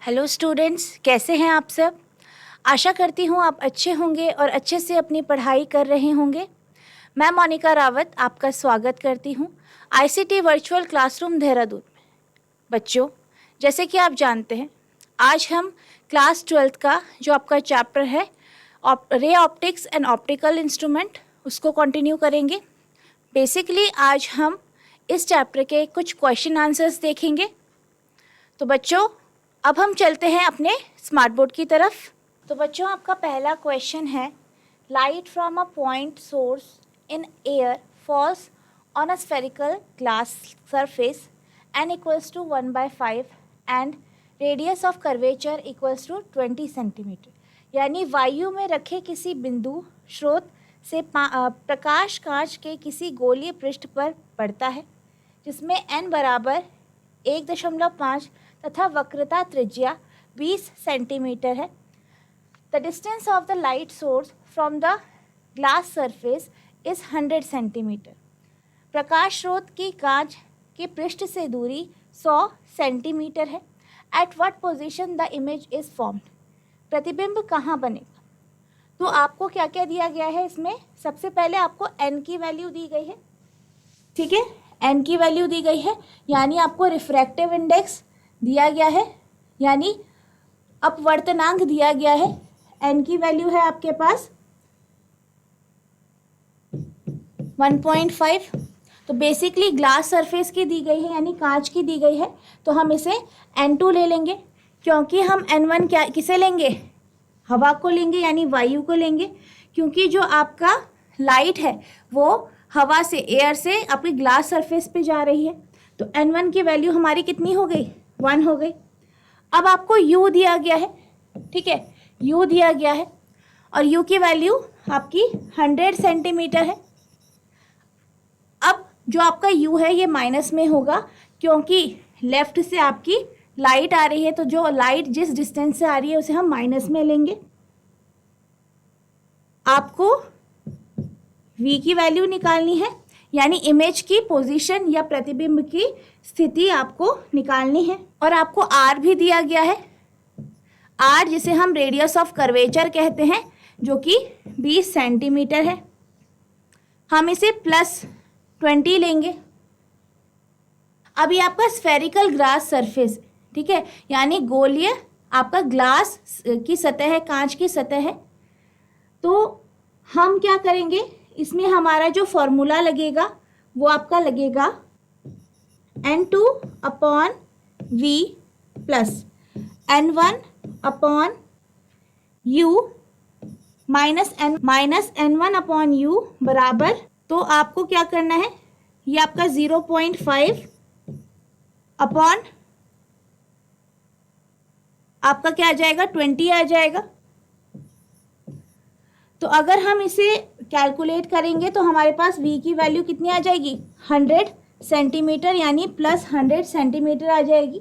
Hello students, कैसे हैं आप सब। आशा करती हूँ आप अच्छे होंगे और अच्छे से अपनी पढ़ाई कर रहे होंगे। मैं मोनिका रावत आपका स्वागत करती हूँ आईसीटी वर्चुअल क्लासरूम देहरादून में। बच्चों, जैसे कि आप जानते हैं, आज हम क्लास 12th का जो आपका चैप्टर है ray optics and optical instrument, उसको कंटिन्यू करेंगे। बेसिकली आज हम इस चैप्टर के कुछ क्वेश्चन आंसर्स देखेंगे। तो बच्चों, अब हम चलते हैं अपने स्मार्ट बोर्ड की तरफ। तो बच्चों, आपका पहला क्वेश्चन है, light from a point source in air falls on a spherical glass surface n equals to 1/5 and radius of curvature equals to 20 centimetre. यानी वायु में रखे किसी बिंदु स्रोत से प्रकाश कांच के किसी गोलीय पृष्ठ पर पड़ता है जिसमें n बराबर 1.5 तथा वक्रता त्रिज्या 20 सेंटीमीटर है। The distance of the light source from the glass surface is 100 centimetre. प्रकाश स्रोत की कांच के पृष्ठ से दूरी 100 सेंटीमीटर है। At what position the image is formed. प्रतिबिंब कहाँ बनेगा। तो आपको क्या क्या दिया गया है इसमें। सबसे पहले आपको n की वैल्यू दी गई है, ठीक है, n की वैल्यू दी गई है, यानी आपको रिफ्रैक्टिव इंडेक्स दिया गया है, यानी अपवर्तनांक दिया गया है। n की वैल्यू है आपके पास 1.5। तो बेसिकली ग्लास सरफेस की दी गई है, यानी कांच की दी गई है, तो हम इसे n2 ले लेंगे, क्योंकि हम n1 क्या किसे लेंगे, हवा को लेंगे, यानी वायु को लेंगे, क्योंकि जो आपका लाइट है वो हवा से, एयर से आपकी ग्लास सरफेस पे जा रही है। तो n1 की वैल्यू हमारी कितनी हो गई, 1 हो गई। अब आपको u दिया गया है, ठीक है, u दिया गया है और u की वैल्यू आपकी 100 सेंटीमीटर है। अब जो आपका u है ये माइनस में होगा, क्योंकि लेफ्ट से आपकी लाइट आ रही है, तो जो लाइट जिस डिस्टेंस से आ रही है उसे हम माइनस में लेंगे। आपको v की वैल्यू निकालनी है, यानी इमेज की पोजीशन या प्रतिबिंब की स्थिति आपको निकालनी है। और आपको r भी दिया गया है, r जिसे हम रेडियस ऑफ कर्वेचर कहते हैं, जो कि 20 सेंटीमीटर है। हम इसे +20 लेंगे। अभी आपका स्फेरिकल ग्लास सरफेस, ठीक है, यानी गोलीय आपका ग्लास की सतह है, कांच की सतह है। तो हम क्या करेंगे, इसमें हमारा जो फॉर्मूला लगेगा वो आपका लगेगा n2/v plus n1/u minus n1/u बराबर, तो आपको क्या करना है, ये आपका 0.5 अपॉन आपका क्या आ जाएगा, 20 आ जाएगा। तो अगर हम इसे कैलकुलेट करेंगे तो हमारे पास v की वैल्यू कितनी आ जाएगी, 100 सेंटीमीटर, यानी +100 सेंटीमीटर आ जाएगी।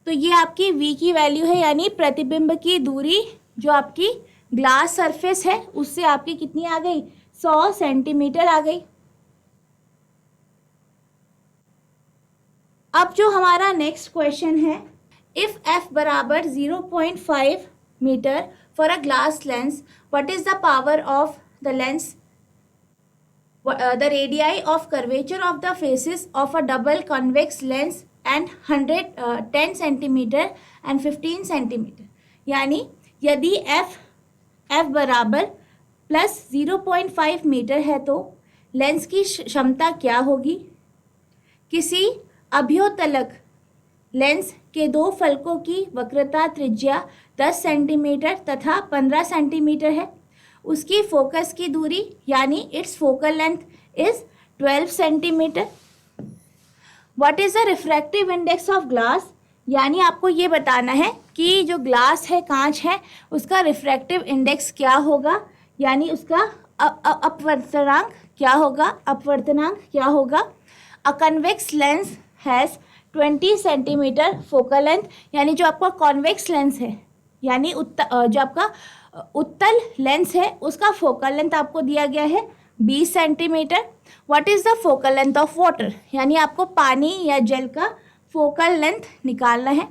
तो ये आपकी v की वैल्यू है, यानी प्रतिबिंब की दूरी जो आपकी ग्लास सरफेस है उससे आपकी कितनी आ गई, 100 सेंटीमीटर आ गई। अब जो हमारा नेक्स्ट क्वेश्चन है, इफ f बराबर 0.5 metre for a glass lens, what is the power of the lens, the radii of curvature of the faces of a double convex lens and 10 centimeter and 15 centimeter। यानी यदि f बराबर +0.5 metre है तो lens की क्षमता क्या होगी। किसी अभ्योतलक लेंस के दो फलकों की वक्रता त्रिज्या 10 सेंटीमीटर तथा 15 सेंटीमीटर है। उसकी फोकस की दूरी यानी it's focal length is 12 centimetre. What is the refractive index of glass, यानी आपको ये बताना है कि जो ग्लास है, कांच है, उसका रिफ्रैक्टिव इंडेक्स क्या होगा, यानी उसका अपवर्तनांक क्या होगा। अ convex lens has 20 centimetre focal length, यानी जो आपका कॉन्वेक्स लेंस है, यानी जो आपका उत्तल लेंस है उसका फोकल लेंथ आपको दिया गया है 20 centimetre. What is the focal length of water, यानी आपको पानी या जल का फोकल लेंथ निकालना है।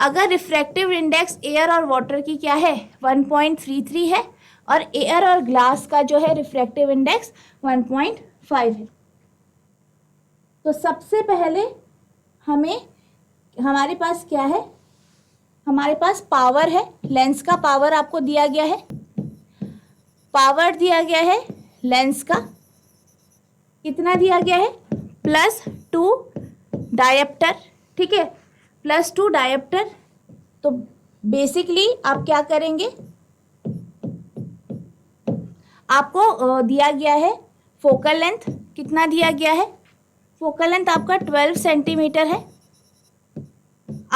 अगर रिफ्रैक्टिव इंडेक्स एयर और वाटर की क्या है 1.33 है और एयर और ग्लास का जो है रिफ्रैक्टिव इंडेक्स 1.5 है। तो सबसे पहले हमारे पास क्या है, हमारे पास पावर है, लेंस का पावर आपको दिया गया है, पावर दिया गया है लेंस का, कितना दिया गया है +2 डायोप्टर, ठीक है, +2 डायोप्टर। तो बेसिकली आप क्या करेंगे, आपको दिया गया है फोकल लेंथ, कितना दिया गया है, फोकल लेंथ आपका 12 सेंटीमीटर है,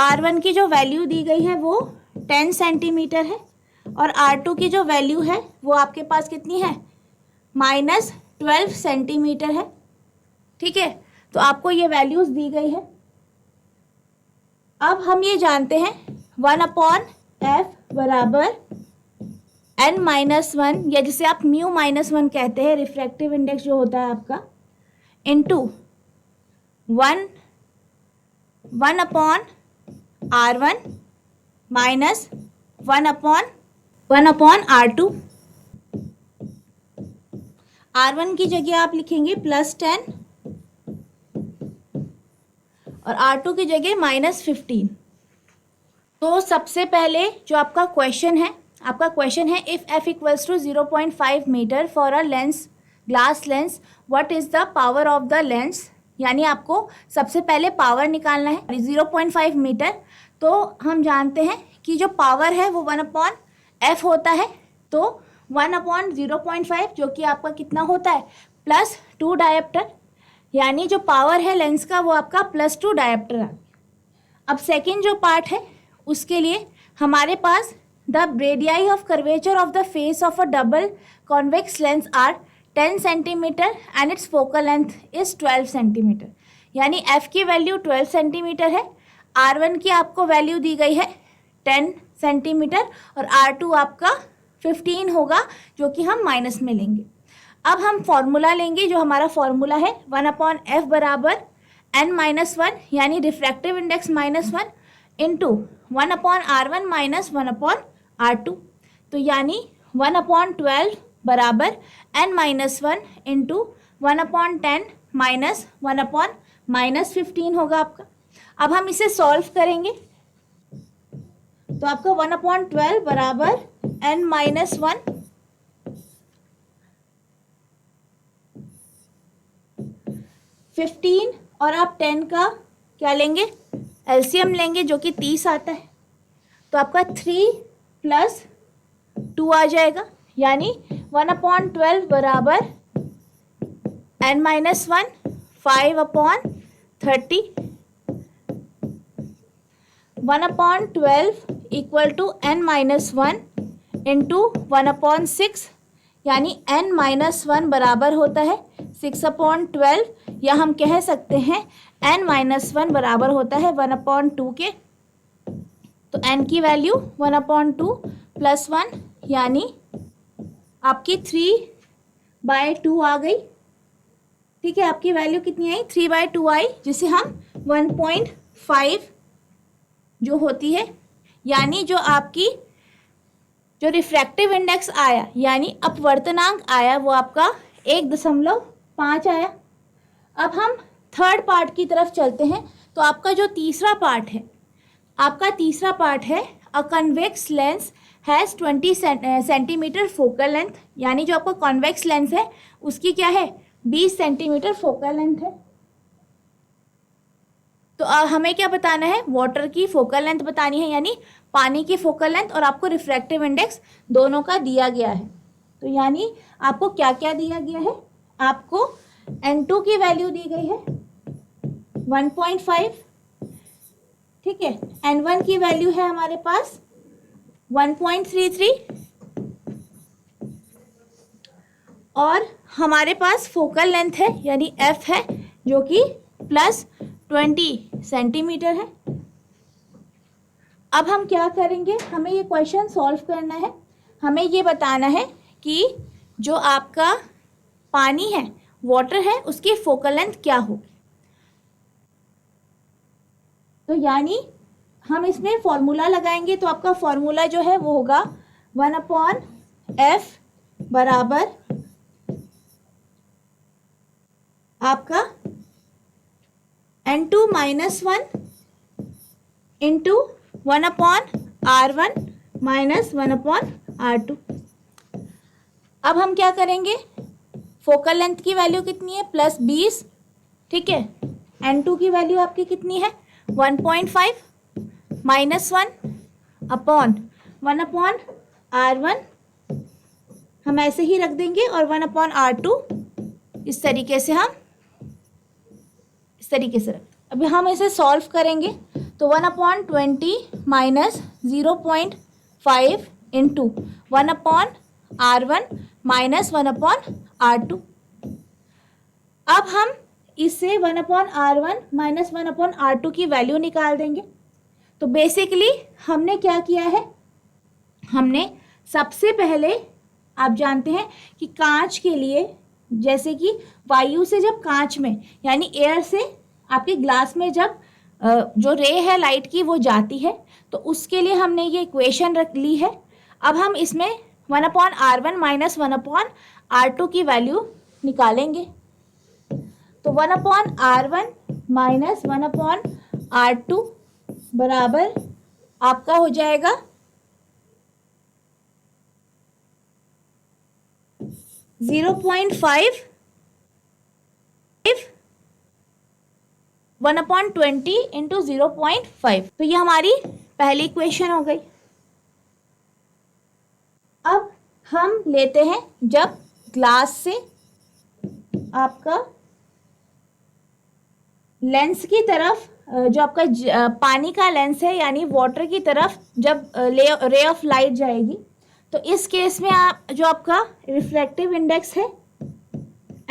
R1 की जो वैल्यू दी गई है वो 10 सेंटीमीटर है और R2 की जो वैल्यू है वो आपके पास कितनी है -12 सेंटीमीटर है, ठीक है। तो आपको ये वैल्यूज दी गई है। अब हम ये जानते हैं 1/f बराबर n-1 या जिसे आप μ-1 कहते हैं, रिफ्रैक्टिव इंडेक्स जो होता है आपका, into 1/R1 minus 1/R2। R1 की जगह आप लिखेंगे +10 और R2 की जगह -15। तो सबसे पहले जो आपका क्वेश्चन है, if f equals to 0.5 metre for a lens, glass lens, what is the power of the lens, यानी आपको सबसे पहले पावर निकालना है 0.5 मीटर। तो हम जानते हैं कि जो पावर है वो 1/f होता है, तो 1/0.5 जो कि आपका कितना होता है +2 डायोप्टर, यानी जो पावर है लेंस का वो आपका +2 डायोप्टर आ गया। अब सेकेंड जो पार्ट है उसके लिए हमारे पास the radii of curvature of the face of a double convex lens are 10 centimetre and its focal length is 12 centimetre, यानी f की वैल्यू 12 सेंटीमीटर है, R1 की आपको वैल्यू दी गई है 10 सेंटीमीटर और R2 आपका 15 होगा, जो कि हम माइनस में लेंगे। अब हम फॉर्मूला लेंगे, जो हमारा फॉर्मूला है 1/f बराबर n-1 यानी refractive index -1 into 1/R1 minus 1/R2। तो यानी 1/12 बराबर n-1 इंटू 1/10 माइनस 1/-15 होगा आपका। अब हम इसे सॉल्व करेंगे तो आपका 1/12 बराबर n-1 15 और आप 10 का क्या लेंगे, एलसीएम लेंगे, जो कि 30 आता है। तो आपका 3 + 2 आ जाएगा, यानी 1/12 बराबर n-1 5/30, 1/12 equal to n-1 into 1/6, यानी n-1 बराबर होता है 6/12, या हम कह सकते हैं n-1 बराबर होता है 1/2 के। तो n की वैल्यू 1/2 + 1, यानी आपकी 3/2 आ गई, ठीक है। आपकी वैल्यू कितनी आई, 3/2 आई, जिसे हम 1.5 जो होती है, यानी जो आपकी जो रिफ्रैक्टिव इंडेक्स आया यानी अपवर्तनांक आया वो आपका 1.5 आया। अब हम थर्ड पार्ट की तरफ चलते हैं। तो आपका जो तीसरा पार्ट है, अ convex lens has 20 centimetre focal length, यानी जो आपका कॉन्वेक्स लेंस है उसकी क्या है 20 सेंटीमीटर फोकल लेंथ है। तो हमें क्या बताना है, वाटर की फोकल लेंथ बतानी है, यानी पानी की फोकल लेंथ, और आपको रिफ्रैक्टिव इंडेक्स दोनों का दिया गया है। तो यानी आपको क्या क्या दिया गया है, आपको n2 की वैल्यू दी गई है 1.5, ठीक है, n1 की वैल्यू है हमारे पास 1.33 और हमारे पास फोकल लेंथ है यानी f है जो कि +20 सेंटीमीटर है। अब हम क्या करेंगे, हमें ये क्वेश्चन सॉल्व करना है। हमें ये बताना है कि जो आपका पानी है, वाटर है, उसकी फोकल लेंथ क्या होगी। तो यानी हम इसमें फॉर्मूला लगाएंगे, तो आपका फॉर्मूला जो है वो होगा 1/f बराबर आपका N2 minus 1 into 1/R1 minus 1/R2। अब हम क्या करेंगे, फोकल लेंथ की वैल्यू कितनी है +20, ठीक है। N2 की वैल्यू आपकी कितनी है 1.5 माइनस 1/1/R1 हम ऐसे ही रख देंगे, और 1/R2 इस तरीके से हम रख। अभी हम इसे सॉल्व करेंगे, तो 1/20 minus 0.5 into 1/R1 minus 1/R2। अब हम इससे 1/R1 माइनस 1/R2 की वैल्यू निकाल देंगे। तो बेसिकली हमने क्या किया है, हमने सबसे पहले, आप जानते हैं कि कांच के लिए, जैसे कि वायु से जब कांच में यानी एयर से आपके ग्लास में जब जो रे है लाइट की वो जाती है, तो उसके लिए हमने ये इक्वेशन रख ली है। अब हम इसमें 1/R1 माइनस 1/R2 की वैल्यू निकालेंगे। तो 1/R1 माइनस 1/R2 बराबर आपका हो जाएगा 0.5 1/20 इंटू 0.5। तो ये हमारी पहली इक्वेशन हो गई। अब हम लेते हैं, जब ग्लास से आपका लेंस की तरफ, जो आपका पानी का लेंस है यानी वाटर की तरफ जब रे ऑफ लाइट जाएगी, तो इस केस में आप जो आपका रिफ्रैक्टिव इंडेक्स है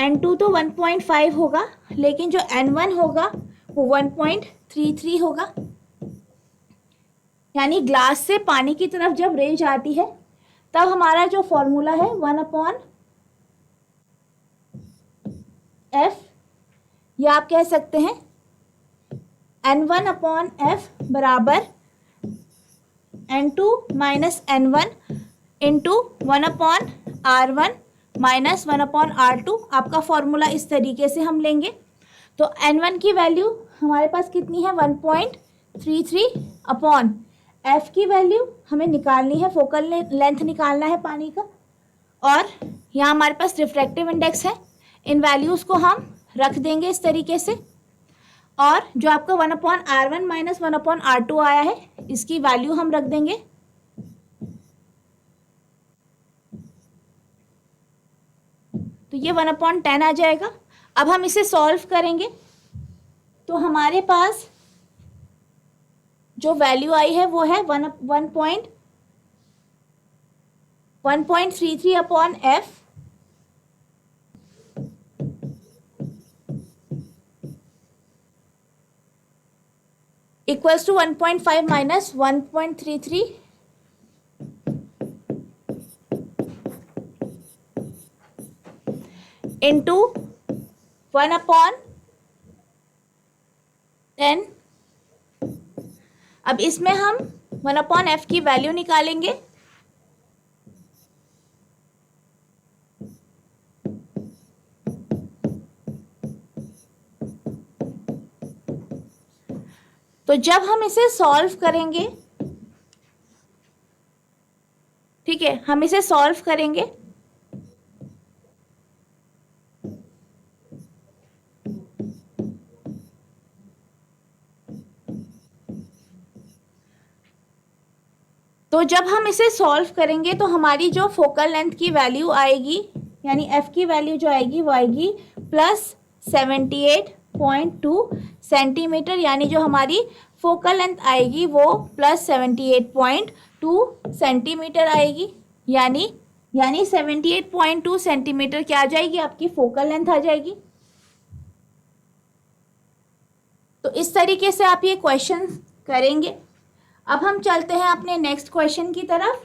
N2 तो 1.5 होगा, लेकिन जो N1 होगा वो 1.33 होगा। यानी ग्लास से पानी की तरफ जब रे जाती है, तब हमारा जो फॉर्मूला है 1/f, या आप कह सकते हैं N1/f बराबर N2 minus N1 into 1/R1 minus 1/R2। आपका फॉर्मूला इस तरीके से हम लेंगे। तो N1 की वैल्यू हमारे पास कितनी है 1.33 अपॉन F की वैल्यू हमें निकालनी है, फोकल लेंथ निकालना है पानी का, और यहाँ हमारे पास रिफ्रैक्टिव इंडेक्स है। इन वैल्यूज़ को हम रख देंगे इस तरीके से, और जो आपका 1/R1 माइनस 1/R2 आया है, इसकी वैल्यू हम रख देंगे। तो ये 1/10 आ जाएगा। अब हम इसे सॉल्व करेंगे, तो हमारे पास जो वैल्यू आई है वो है 1.33 upon F equals to 1.5 minus 1.33 into 1/10। अब इसमें हम 1/f की वैल्यू निकालेंगे। तो जब हम इसे सॉल्व करेंगे, ठीक है, हम इसे सॉल्व करेंगे तो जब हम इसे सॉल्व करेंगे तो हमारी जो फोकल लेंथ की वैल्यू आएगी, यानी f की वैल्यू जो आएगी वो आएगी +78.2 सेंटीमीटर, यानी जो हमारी फोकल लेंथ आएगी वो +78.2 सेंटीमीटर आएगी। यानी 78.2 सेंटीमीटर क्या आ जाएगी, आपकी फोकल लेंथ आ जाएगी। तो इस तरीके से आप ये क्वेश्चन करेंगे। अब हम चलते हैं अपने नेक्स्ट क्वेश्चन की तरफ।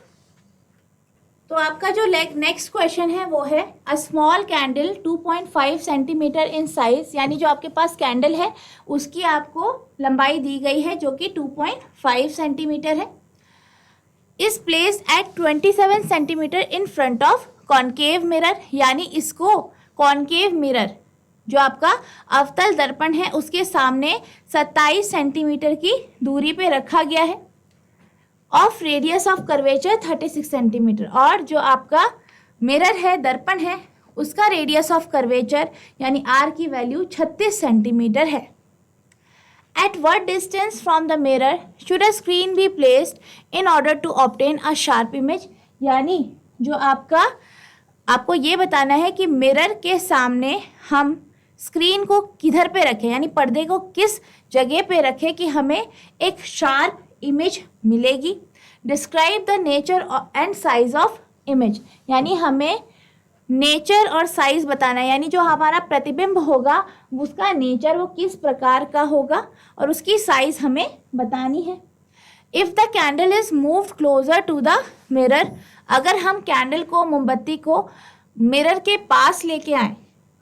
तो आपका जो नेक्स्ट क्वेश्चन है वो है a small candle 2.5 centimetre in size, यानी जो आपके पास कैंडल है उसकी आपको लंबाई दी गई है जो कि 2.5 सेंटीमीटर है, is place at 27 centimetre in front of concave mirror, यानी इसको कॉनकेव मिरर जो आपका अवतल दर्पण है उसके सामने 27 सेंटीमीटर की दूरी पे रखा गया है, of radius of curvature 36 centimetre, और जो आपका मिरर है दर्पण है उसका रेडियस ऑफ कर्वेचर यानी आर की वैल्यू 36 सेंटीमीटर है। At what distance from the mirror should a screen be placed in order to obtain a sharp image, यानी जो आपको ये बताना है कि मिरर के सामने हम स्क्रीन को किधर पे रखें, यानी पर्दे को किस जगह पे रखें कि हमें एक शार्प इमेज मिलेगी। Describe the nature and size of image, यानी हमें नेचर और साइज बताना है, यानी जो हमारा प्रतिबिंब होगा उसका नेचर वो किस प्रकार का होगा और उसकी साइज हमें बतानी है। If the candle is moved closer to the mirror, अगर हम कैंडल को मोमबत्ती को मिरर के पास लेके आए,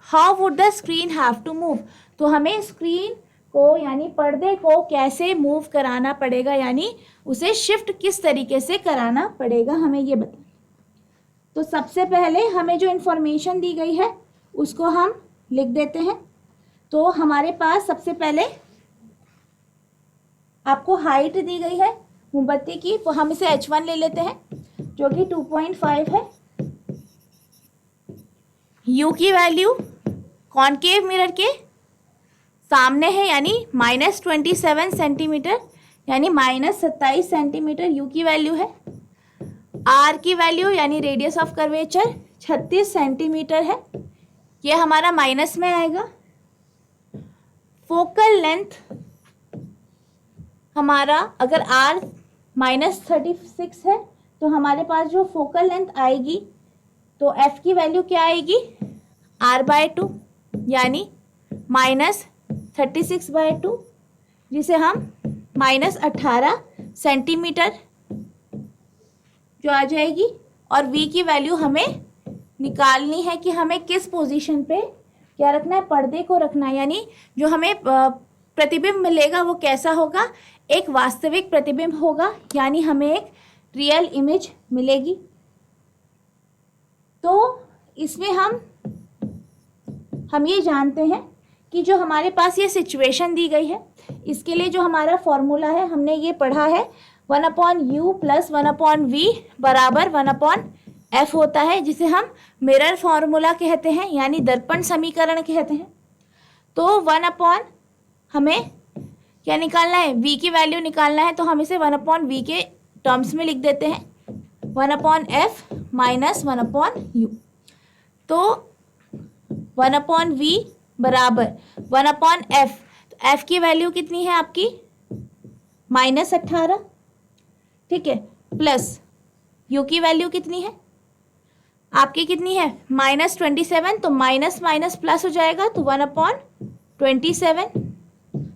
how would the screen have to move, तो हमें स्क्रीन को यानी पर्दे को कैसे मूव कराना पड़ेगा, यानी उसे शिफ्ट किस तरीके से कराना पड़ेगा, हमें ये बताना। तो सबसे पहले हमें जो इन्फॉर्मेशन दी गई है उसको हम लिख देते हैं। तो हमारे पास सबसे पहले आपको हाइट दी गई है मोमबत्ती की, तो हम इसे h1 ले लेते हैं जो कि 2.5 है। u की वैल्यू कॉनकेव मिरर के सामने है यानी -27 सेंटीमीटर, यानी -27 सेंटीमीटर u की वैल्यू है। r की वैल्यू यानी रेडियस ऑफ कर्वेचर 36 सेंटीमीटर है, ये हमारा माइनस में आएगा। फोकल लेंथ हमारा अगर r -36 है तो हमारे पास जो फोकल लेंथ आएगी तो f की वैल्यू क्या आएगी r/2 यानी -36/2, जिसे हम -18 सेंटीमीटर जो आ जाएगी। और v की वैल्यू हमें निकालनी है कि हमें किस पोजीशन पे क्या रखना है, पर्दे को रखना है, यानी जो हमें प्रतिबिंब मिलेगा वो कैसा होगा, एक वास्तविक प्रतिबिंब होगा, यानी हमें एक रियल इमेज मिलेगी। तो इसमें हम ये जानते हैं कि जो हमारे पास ये सिचुएशन दी गई है इसके लिए जो हमारा फॉर्मूला है हमने ये पढ़ा है 1/u + 1/v बराबर 1/f होता है, जिसे हम मिरर फॉर्मूला कहते हैं यानी दर्पण समीकरण कहते हैं। तो 1/ हमें क्या निकालना है, v की वैल्यू निकालना है, तो हम इसे 1/v के टर्म्स में लिख देते हैं 1/f - 1/u। तो 1/v बराबर 1/f, तो f की वैल्यू कितनी है आपकी -18, ठीक है, प्लस u की वैल्यू कितनी है आपकी, कितनी है -27, तो माइनस माइनस प्लस हो जाएगा तो 1/27।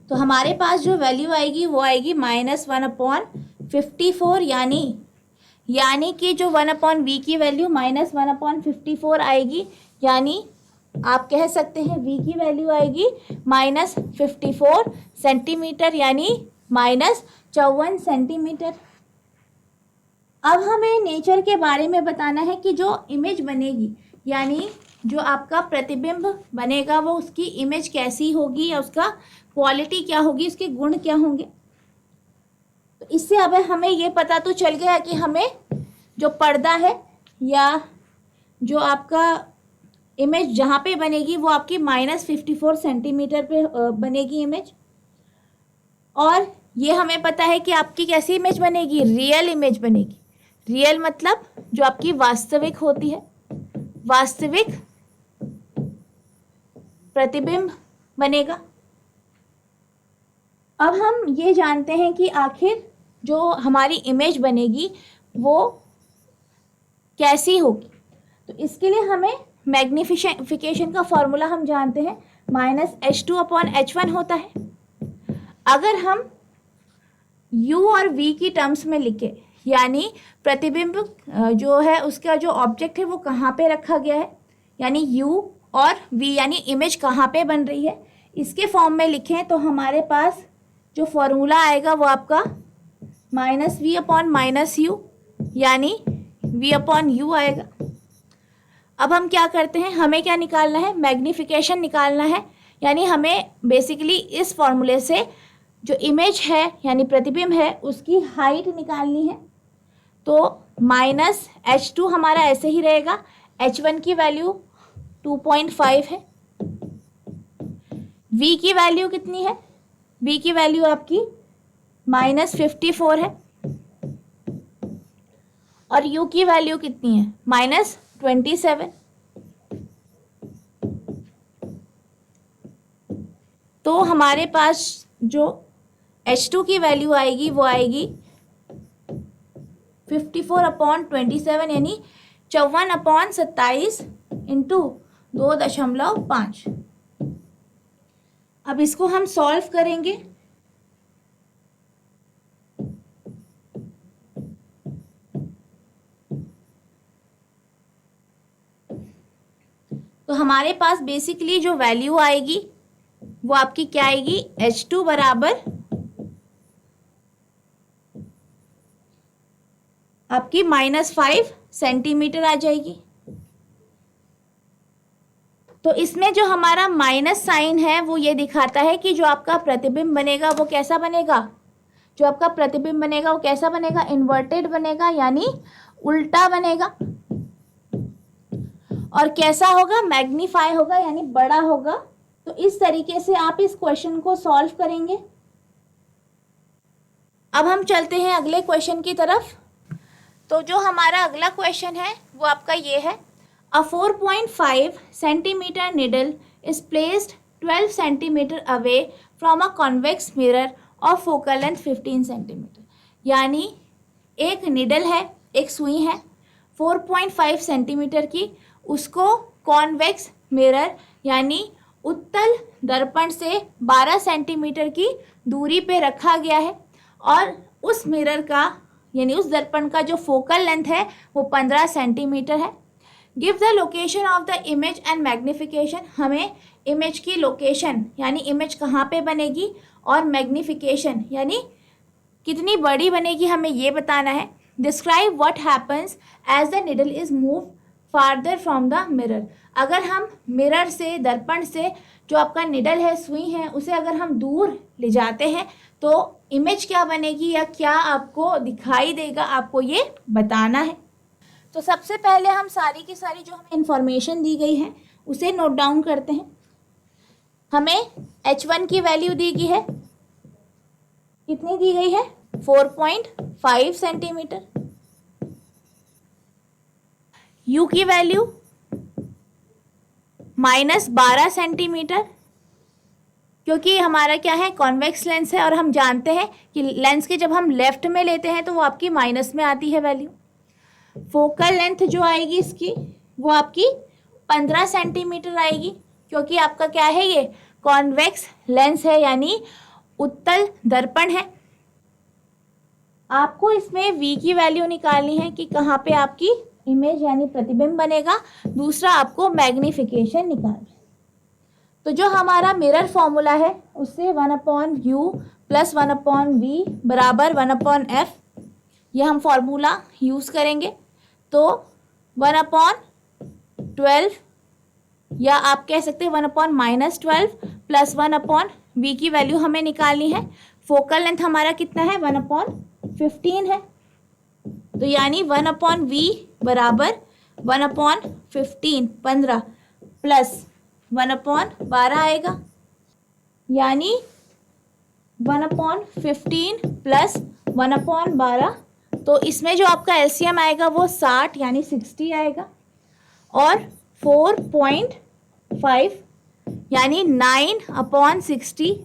तो हमारे पास जो वैल्यू आएगी वो आएगी -1/54, यानी कि जो 1/v की वैल्यू -1/54 आएगी, यानी आप कह सकते हैं v की वैल्यू आएगी -54 सेंटीमीटर यानी -54 सेंटीमीटर। अब हमें नेचर के बारे में बताना है कि जो इमेज बनेगी यानी जो आपका प्रतिबिंब बनेगा वो उसकी इमेज कैसी होगी या उसका क्वालिटी क्या होगी, उसके गुण क्या होंगे। तो इससे अब हमें ये पता तो चल गया कि हमें जो पर्दा है या जो आपका इमेज जहाँ पे बनेगी वो आपकी -54 सेंटीमीटर पे बनेगी इमेज, और ये हमें पता है कि आपकी कैसी इमेज बनेगी, रियल इमेज बनेगी। रियल मतलब जो आपकी वास्तविक होती है, वास्तविक प्रतिबिंब बनेगा। अब हम ये जानते हैं कि आखिर जो हमारी इमेज बनेगी वो कैसी होगी। तो इसके लिए हमें मैग्नीफिकेशन का फॉर्मूला हम जानते हैं -h2/h1 होता है। अगर हम u और v की टर्म्स में लिखें यानी प्रतिबिंब जो है उसका जो ऑब्जेक्ट है वो कहाँ पे रखा गया है, यानी u और v यानी इमेज कहाँ पे बन रही है, इसके फॉर्म में लिखें तो हमारे पास जो फॉर्मूला आएगा वो आपका -v अपॉन -u यानी v अपॉन u आएगा। अब हम क्या करते हैं, हमें क्या निकालना है, मैग्नीफिकेशन निकालना है, यानी हमें बेसिकली इस फॉर्मूले से जो इमेज है यानी प्रतिबिंब है उसकी हाइट निकालनी है। तो -h2 हमारा ऐसे ही रहेगा, h1 की वैल्यू 2.5 है, v की वैल्यू कितनी है, v की वैल्यू आपकी -54 है और u की वैल्यू कितनी है, -27। तो हमारे पास जो h2 की वैल्यू आएगी वो आएगी 54/27 यानी 54/27 इंटू 2.5। अब इसको हम सॉल्व करेंगे। तो हमारे पास बेसिकली जो वैल्यू आएगी वो आपकी क्या आएगी, h2 बराबर आपकी -5 सेंटीमीटर आ जाएगी। तो इसमें जो हमारा माइनस साइन है वो ये दिखाता है कि जो आपका प्रतिबिंब बनेगा वो कैसा बनेगा, जो आपका प्रतिबिंब बनेगा वो कैसा बनेगा, इन्वर्टेड बनेगा यानी उल्टा बनेगा। और कैसा होगा, मैग्नीफाई होगा यानी बड़ा होगा। तो इस तरीके से आप इस क्वेश्चन को सॉल्व करेंगे। अब हम चलते हैं अगले क्वेश्चन की तरफ। तो जो हमारा अगला क्वेश्चन है वो आपका ये है, अ 4.5 centimetre needle is placed 12 centimetre away from a convex mirror of focal length 15 centimetre. यानी एक निडल है, एक सुई है 4.5 सेंटीमीटर की, उसको कॉन्वेक्स मिरर यानी उत्तल दर्पण से 12 सेंटीमीटर की दूरी पे रखा गया है और उस मिरर का यानी उस दर्पण का जो फोकल लेंथ है वो 15 सेंटीमीटर है। Give the location of the image and magnification. हमें इमेज की लोकेशन यानी इमेज कहाँ पे बनेगी और मैग्नीफिकेशन यानी कितनी बड़ी बनेगी हमें ये बताना है। Describe what happens as the needle is move farther from the mirror. अगर हम मिरर से, दर्पण से जो आपका निडल है, सुई है, उसे अगर हम दूर ले जाते हैं तो इमेज क्या बनेगी या क्या आपको दिखाई देगा, आपको ये बताना है। तो सबसे पहले हम सारी की सारी जो हमें इंफॉर्मेशन दी गई है उसे नोट डाउन करते हैं। हमें h1 की वैल्यू दी गई है, कितनी दी गई है, 4.5 सेंटीमीटर। u की वैल्यू -12 सेंटीमीटर, क्योंकि हमारा क्या है, कॉन्वेक्स लेंस है और हम जानते हैं कि लेंस के जब हम लेफ्ट में लेते हैं तो वो आपकी माइनस में आती है वैल्यू। फोकल लेंथ जो आएगी इसकी वो आपकी 15 सेंटीमीटर आएगी, क्योंकि आपका क्या है, ये कॉन्वेक्स लेंस है यानी उत्तल दर्पण है। आपको इसमें v की वैल्यू निकालनी है कि कहाँ पे आपकी इमेज यानी प्रतिबिंब बनेगा। दूसरा आपको मैग्नीफिकेशन निकालना है। तो जो हमारा मिरर फॉर्मूला है उससे 1/u + 1/v बराबर 1/f, ये हम फॉर्मूला यूज़ करेंगे। तो 1/12 या आप कह सकते हैं 1/-12 + 1/v की वैल्यू हमें निकालनी है। फोकल लेंथ हमारा कितना है, 1/15 है। तो यानी 1/v बराबर 1/15 15 प्लस 1/12 आएगा, यानी 1/15 प्लस 1/12। तो इसमें जो आपका एलसीएम आएगा वो 60 यानी 60 आएगा और 4.5 यानी 9/60,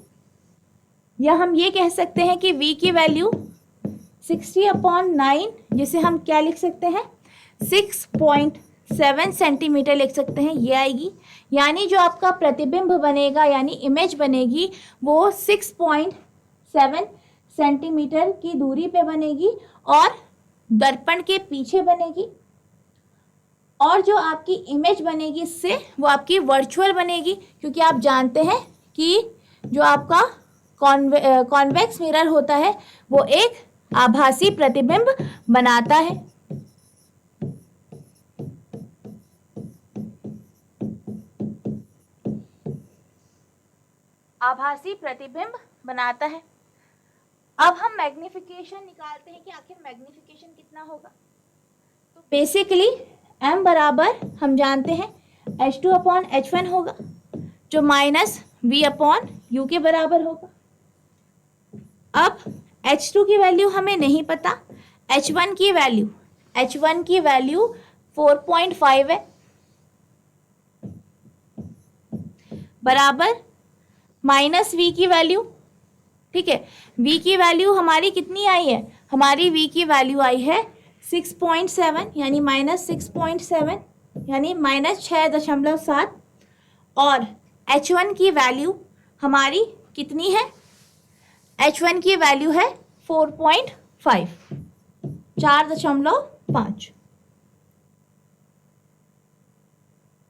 या हम ये कह सकते हैं कि v की वैल्यू 60/9, जिसे हम क्या लिख सकते हैं, 6.7 सेंटीमीटर लिख सकते हैं, ये आएगी। यानी जो आपका प्रतिबिंब बनेगा यानी इमेज बनेगी वो 6.7 सेंटीमीटर की दूरी पे बनेगी और दर्पण के पीछे बनेगी, और जो आपकी इमेज बनेगी इससे वो आपकी वर्चुअल बनेगी, क्योंकि आप जानते हैं कि जो आपका कॉन्वेक्स मिरर होता है वो एक आभासी प्रतिबिंब बनाता है। आभासी प्रतिबिंब बनाता है। अब हम मैग्निफिकेशन निकालते हैं कि आखिर मैग्निफिकेशन कितना होगा। तो बेसिकली m बराबर हम जानते हैं H2/H1 होगा, जो माइनस V/U के बराबर होगा। अब H2 की वैल्यू हमें नहीं पता, H1 की वैल्यू 4.5 है, बराबर माइनस V की वैल्यू, ठीक है। V की वैल्यू हमारी कितनी आई है, हमारी V की वैल्यू आई है 6.7, यानी -6.7, यानी -6.7, और H1 की वैल्यू हमारी कितनी है, H1 की वैल्यू है 4.5, 4.5।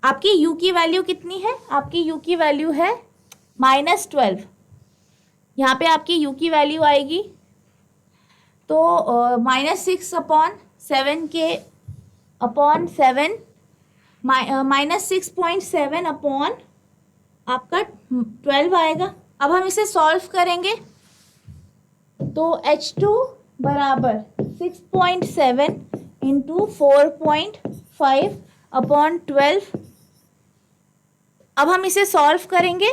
आपकी U की वैल्यू कितनी है, आपकी U की वैल्यू है -12, यहाँ पे आपकी U की वैल्यू आएगी तो -6/7 के अपॉन 7, -6.7 अपॉन आपका 12 आएगा। अब हम इसे सॉल्व करेंगे तो H2 बराबर 6.7 इंटू 4.5 अपॉन 12। अब हम इसे सॉल्व करेंगे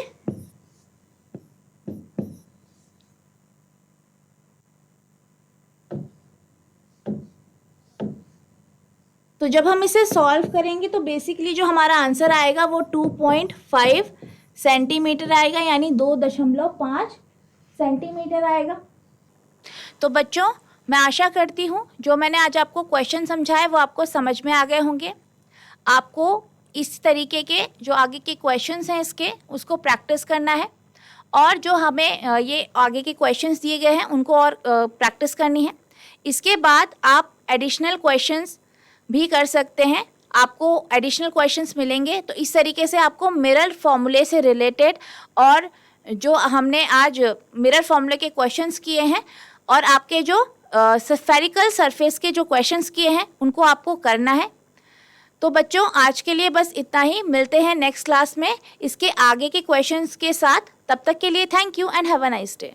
तो जब हम इसे सॉल्व करेंगे तो बेसिकली जो हमारा आंसर आएगा वो 2.5 सेंटीमीटर आएगा, यानी 2.5 सेंटीमीटर आएगा। तो बच्चों, मैं आशा करती हूँ जो मैंने आज आपको क्वेश्चन समझाए वो आपको समझ में आ गए होंगे। आपको इस तरीके के जो आगे के क्वेश्चंस हैं इसके उसको प्रैक्टिस करना है, और जो हमें ये आगे के क्वेश्चंस दिए गए हैं उनको और प्रैक्टिस करनी है। इसके बाद आप एडिशनल क्वेश्चंस भी कर सकते हैं, आपको एडिशनल क्वेश्चंस मिलेंगे। तो इस तरीके से आपको मिरर फॉर्मूले से रिलेटेड और जो हमने आज मिरर फॉर्मूले के क्वेश्चंस किए हैं और आपके जो स्फेरिकल सरफेस के जो क्वेश्चंस किए हैं उनको आपको करना है। तो बच्चों, आज के लिए बस इतना ही। मिलते हैं नेक्स्ट क्लास में इसके आगे के क्वेश्चंस के साथ। तब तक के लिए thank you and have a nice day.